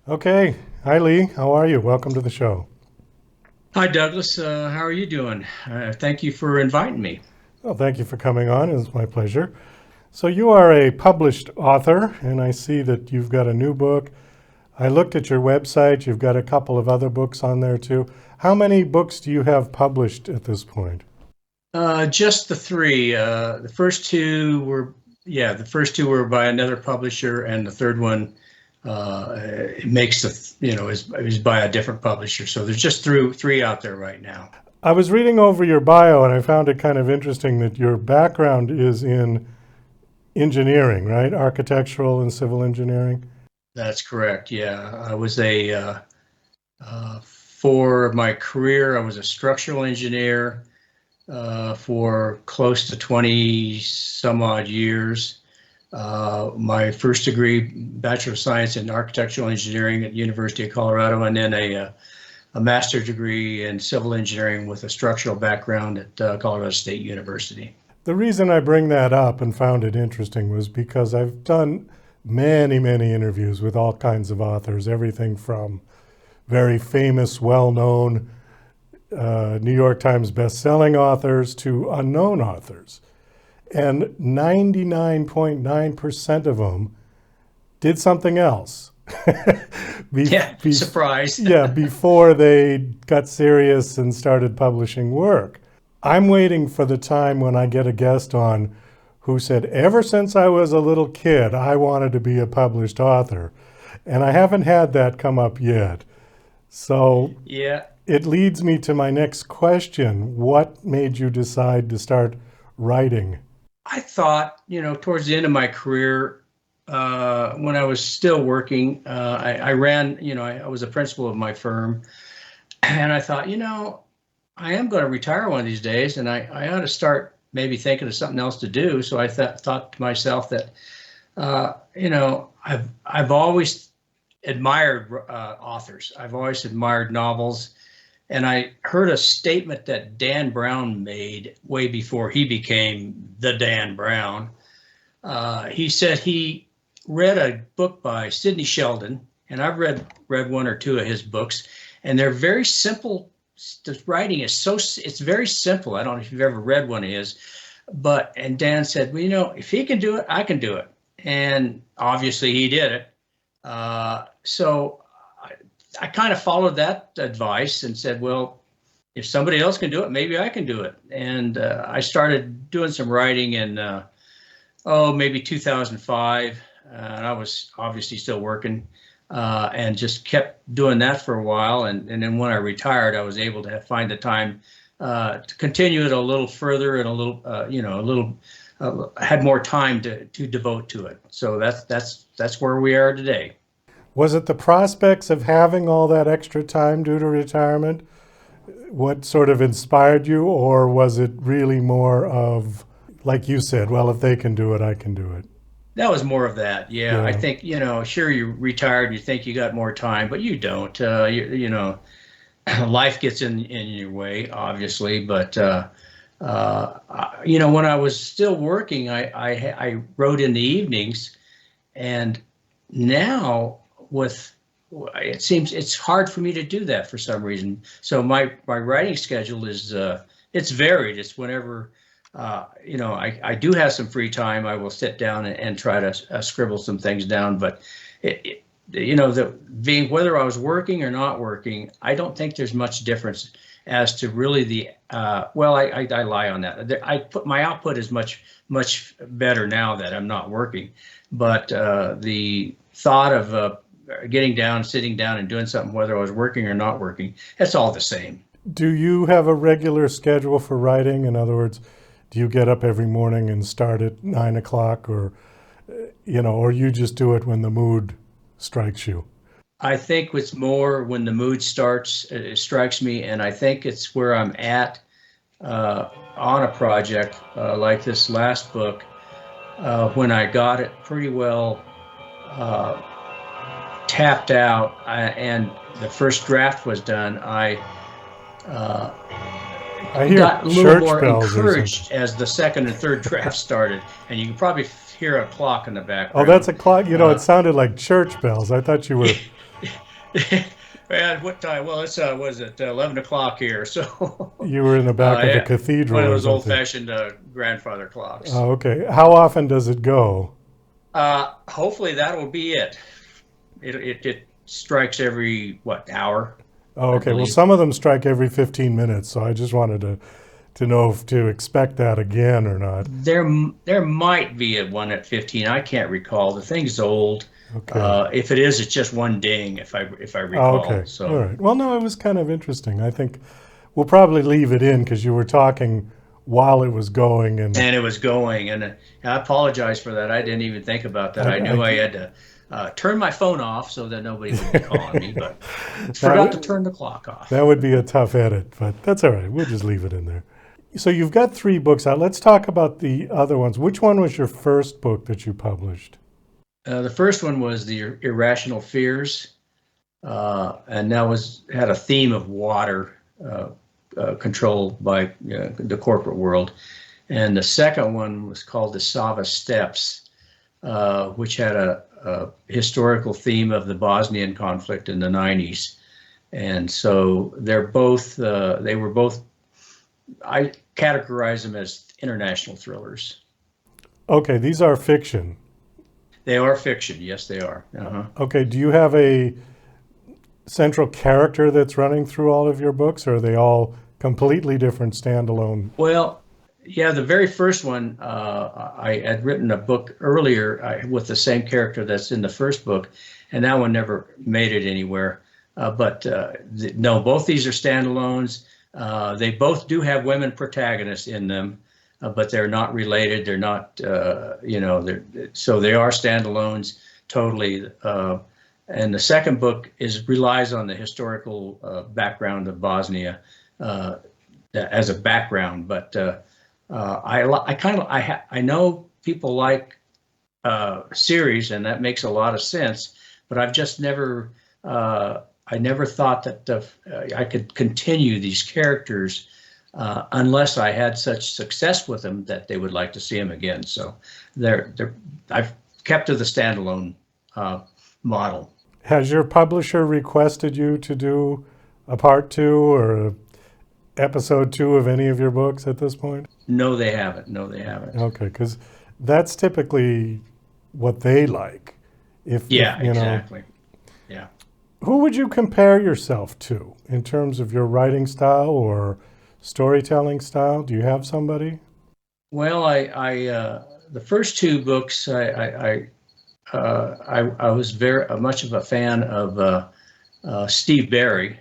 Okay. Hi, Lee. How are you? Welcome to the show. Hi, Douglas. How are you doing? Thank you for inviting me. Well, thank you for coming on. It's my pleasure. So, you are a published author, and I see that you've got a new book. I looked at your website. You've got a couple of other books on there, too. How many books do you have published at this point? Just the three. The first two were by another publisher, and the third one it makes is by a different publisher. So there's just three out there right now. I was reading over your bio, and I found it kind of interesting that your background is in engineering, right? Architectural and civil engineering. That's correct. Yeah, I was for my career, I was a structural engineer for close to 20 some odd years. My first degree, Bachelor of Science in Architectural Engineering at University of Colorado, and then a master's degree in civil engineering with a structural background at Colorado State University. The reason I bring that up and found it interesting was because I've done many, many interviews with all kinds of authors, everything from very famous, well known New York Times best-selling authors to unknown authors. And 99.9% of them did something else. Yeah, surprise. Yeah, before they got serious and started publishing work. I'm waiting for the time when I get a guest on who said, ever since I was a little kid, I wanted to be a published author. And I haven't had that come up yet. So Yeah, it leads me to my next question. What made you decide to start writing? I thought, towards the end of my career, when I was still working, I ran, I was a principal of my firm, and I thought, I am going to retire one of these days, and I ought to start maybe thinking of something else to do. So I thought to myself that, I've always admired authors. I've always admired novels. And I heard a statement that Dan Brown made way before he became the Dan Brown. He said he read a book by Sidney Sheldon, and I've read one or two of his books, and they're very simple. The writing is it's very simple. I don't know if you've ever read one of his, and Dan said, well, if he can do it, I can do it. And obviously he did it. So I kind of followed that advice and said, well, if somebody else can do it, maybe I can do it. And I started doing some writing in, maybe 2005. And I was obviously still working and just kept doing that for a while. And then when I retired, I was able to find the time to continue it a little further and had more time to devote to it. So that's where we are today. Was it the prospects of having all that extra time due to retirement what sort of inspired you, or was it really more of, like you said, well, if they can do it, I can do it? That was more of that. Yeah, I Yeah. think, sure, you're retired, you think you got more time, but you don't. Life gets in your way, obviously. But, when I was still working, I wrote in the evenings. And now with it seems it's hard for me to do that for some reason. So my writing schedule is it's varied. It's whenever I do have some free time, I will sit down and try to scribble some things down. But the being whether I was working or not working, I don't think there's much difference as to really the I lie on that. I put my output is much better now that I'm not working, but the thought of getting down, sitting down, and doing something, whether I was working or not working, it's all the same. Do you have a regular schedule for writing? In other words, do you get up every morning and start at 9 o'clock, or you just do it when the mood strikes you? I think it's more when the mood strikes me, and I think it's where I'm at on a project like this last book. When I got it pretty well uh, tapped out and the first draft was done, I uh, I hear got a little church more bells or something. encouraged as the second and third draft started. And you can probably hear a clock in the Oh, background. that's a clock. You know, it sounded like church bells. I thought you were. At what time? Well, it's was it 11 o'clock here, so You were in the back of a yeah, one cathedral of or those something. old-fashioned grandfather clocks. Oh, okay. How often does it go? Hopefully that will be it. It strikes every what hour, Oh, I okay. Well, believe. some of them strike every 15 minutes, so I just wanted to know if to expect that again or not. There might be a one at 15. I can't recall. The thing's old. Okay. If it is, it's just one ding, if I Oh, recall. okay. All So, right. Well, no, it was kind of interesting. I think we'll probably leave it in because you were talking while it was going, and and it was going, and I apologize for that. I didn't even think about that. I I knew I had to turn my phone off so that nobody would be calling me, but that forgot to would turn the clock off. that would be a tough edit, but that's all right. We'll just leave it in there. So you've got 3 books out. Let's talk about the other ones. Which one was your first book that you published? The first one was the Irrational Fears, and that had a theme of water controlled by the corporate world. And the second one was called the Sava Steps, which had a historical theme of the Bosnian conflict in the 90s. And so they were both, I categorize them as international thrillers. Okay, these are fiction. They are fiction. Yes, they are. Uh-huh. Okay, do you have a central character that's running through all of your books, or are they all completely different standalone? Well, yeah, the very first one, I had written a book earlier with the same character that's in the first book, and that one never made it anywhere. No, both these are standalones. They both do have women protagonists in them, but they're not related. They're not, so they are standalones totally. And the second book relies on the historical background of Bosnia as a background, but I know people like series, and that makes a lot of sense. But I've just never I never thought that I could continue these characters unless I had such success with them that they would like to see them again. So I've kept to the standalone model. Has your publisher requested you to do a part 2 or a episode 2 of any of your books at this point? No, they haven't. No, they haven't. Okay, because that's typically what they like. Yeah, if, exactly. Yeah. Who would you compare yourself to in terms of your writing style or storytelling style? Do you have somebody? Well, the first 2 books, I was very much of a fan of Steve Berry,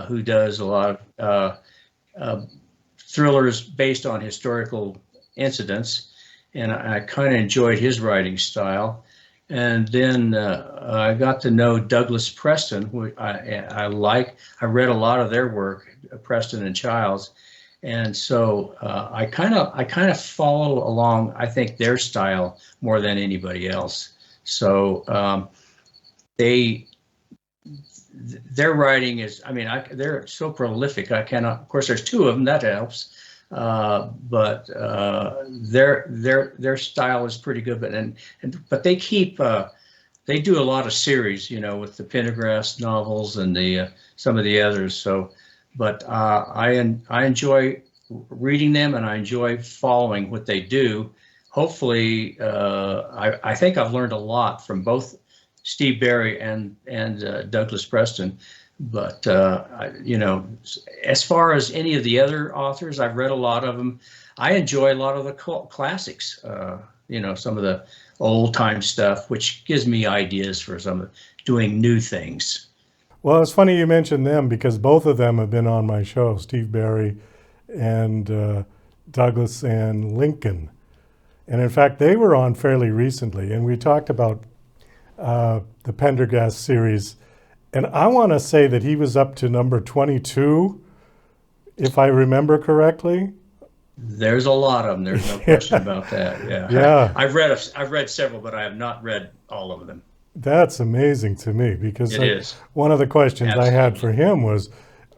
who does a lot of thrillers based on historical incidents, and I kind of enjoyed his writing style. And then I got to know Douglas Preston, who I like. I read a lot of their work, Preston and Childs, and so I kind of follow along. I think their style more than anybody else. So their writing is, I mean, they're so prolific. I cannot. Of course, there's 2 of them. That helps. But their style is pretty good. But they they do a lot of series, with the Pendergast novels and some of the others. So, but I enjoy reading them, and I enjoy following what they do. Hopefully, I think I've learned a lot from both Steve Berry and Douglas Preston. But as far as any of the other authors, I've read a lot of them. I enjoy a lot of the classics. Some of the old time stuff, which gives me ideas for doing new things. Well, it's funny you mentioned them because both of them have been on my show, Steve Berry and Douglas and Lincoln. And in fact, they were on fairly recently, and we talked about the Pendergast series. And I want to say that he was up to number 22, if I remember correctly. There's a lot of them. There's no question about that. Yeah. Yeah. I've read several, but I have not read all of them. That's amazing to me because It is. one of the questions Absolutely. I had for him was,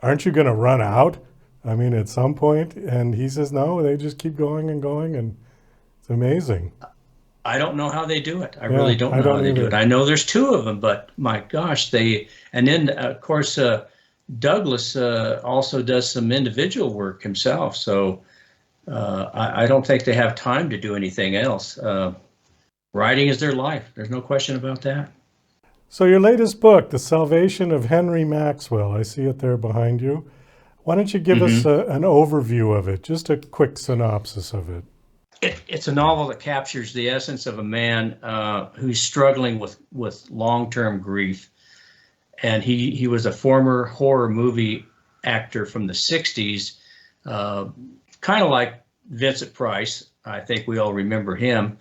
aren't you going to run out? I mean, at some point? And he says, no, they just keep going and going. And it's amazing. I don't know how they do it. I Yeah, really don't I know how don't they do either. it. I know there's two of them, but my gosh, and then of course, Douglas also does some individual work himself. So I don't think they have time to do anything else. Writing is their life. There's no question about that. So your latest book, The Salvation of Henry Maxwell, I see it there behind you. Why don't you give us Hmm. an overview of it, just a quick synopsis of it? It's a novel that captures the essence of a man who's struggling with long-term grief. And he was a former horror movie actor from the 60s, kind of like Vincent Price. I think we all remember him.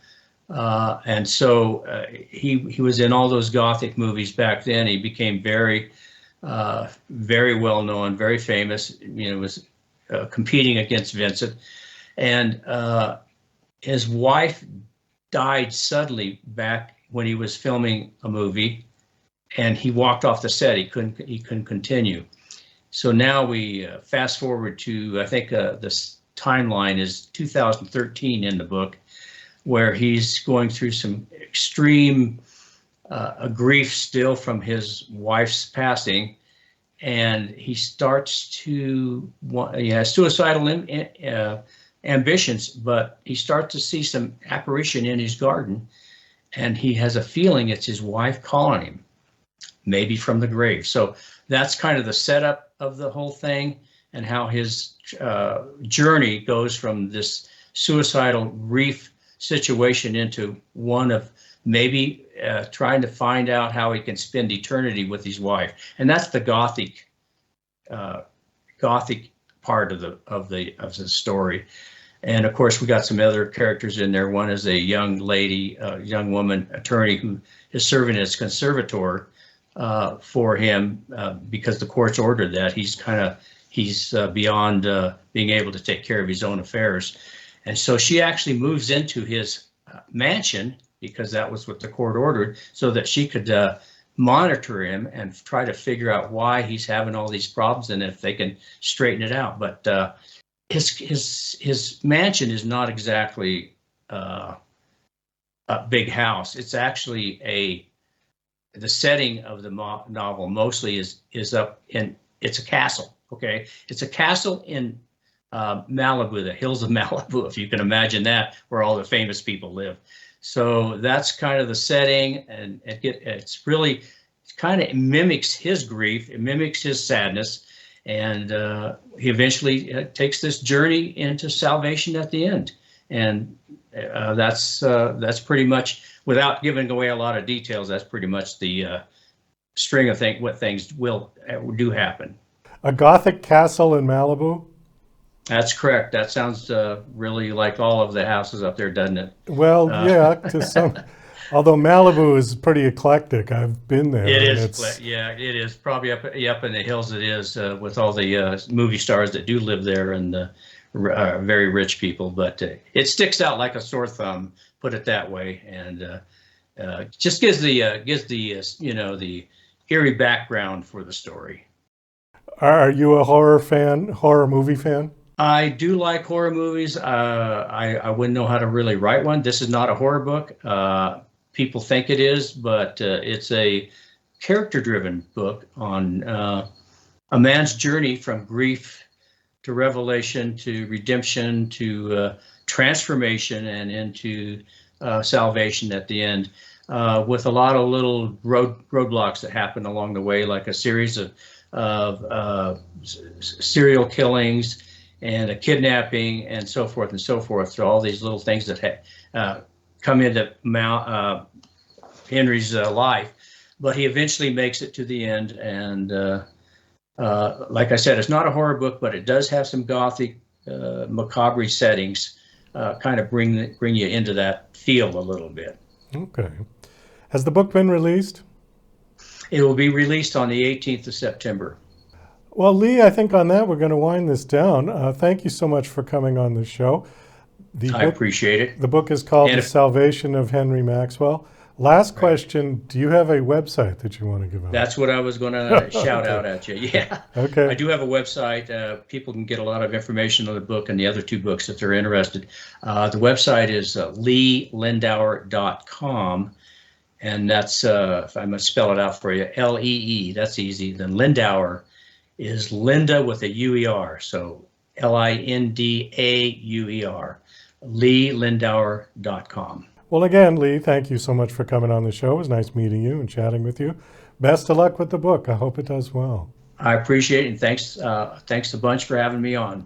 And so he was in all those Gothic movies back then. He became very well known, very famous. Was competing against Vincent, and his wife died suddenly back when he was filming a movie, and he walked off the set. He couldn't continue. So now we fast forward to, I think this timeline is 2013 in the book, where he's going through some extreme grief still from his wife's passing, and he starts to he has suicidal ambitions, but he starts to see some apparition in his garden, and he has a feeling it's his wife calling him, maybe from the grave. So that's kind of the setup of the whole thing, and how his journey goes from this suicidal grief situation into one of maybe trying to find out how he can spend eternity with his wife. And that's the Gothic part of the story. And of course, we got some other characters in there. One is a young lady, a young woman attorney who is serving as conservator for him because the court's ordered that. He's beyond being able to take care of his own affairs. And so she actually moves into his mansion, because that was what the court ordered, so that she could monitor him and try to figure out why he's having all these problems and if they can straighten it out. But his mansion is not exactly a big house. It's actually the setting of the novel mostly is up in, it's a castle. Okay, it's a castle in Malibu, the hills of Malibu, if you can imagine that, where all the famous people live. So that's kind of the setting, and it's really kind of mimics his grief, it mimics his sadness, and he eventually takes this journey into salvation at the end. And that's pretty much, without giving away a lot of details, that's pretty much the string of what things do happen. A Gothic castle in Malibu? That's correct. That sounds really like all of the houses up there, doesn't it? Well, yeah, to some. Although Malibu is pretty eclectic, I've been there. It and is, yeah, it is probably up in the hills. It is with all the movie stars that do live there, and the very rich people. But it sticks out like a sore thumb, put it that way, and just gives the the eerie background for the story. Are you a horror movie fan? I do like horror movies. I wouldn't know how to really write one. This is not a horror book. People think it is, but it's a character-driven book on a man's journey from grief to revelation to redemption to transformation and into salvation at the end, with a lot of little roadblocks that happen along the way, like a series of serial killings and a kidnapping and so forth and so forth. So all these little things that come into Henry's life, but he eventually makes it to the end. And like I said, it's not a horror book, but it does have some Gothic, macabre settings, kind of bring you into that feel a little bit. Okay. Has the book been released? It will be released on the 18th of September. Well, Lee, I think on that we're going to wind this down. Thank you so much for coming on the show. I appreciate it. The book is called And The Salvation of Henry Maxwell. Last question, do you have a website that you want to give out? That's what I was going to shout Okay. out at you. Yeah, I Okay. do have a website. People can get a lot of information on the book and the other two books if they're interested. The website is leelindauer.com. And that's, if I must spell it out for you, Lee, that's easy. Then Lindauer is Linda with a UER. So Lindauer, leelindauer.com. Well, again, Lee, thank you so much for coming on the show. It was nice meeting you and chatting with you. Best of luck with the book. I hope it does well. I appreciate it. And thanks a bunch for having me on.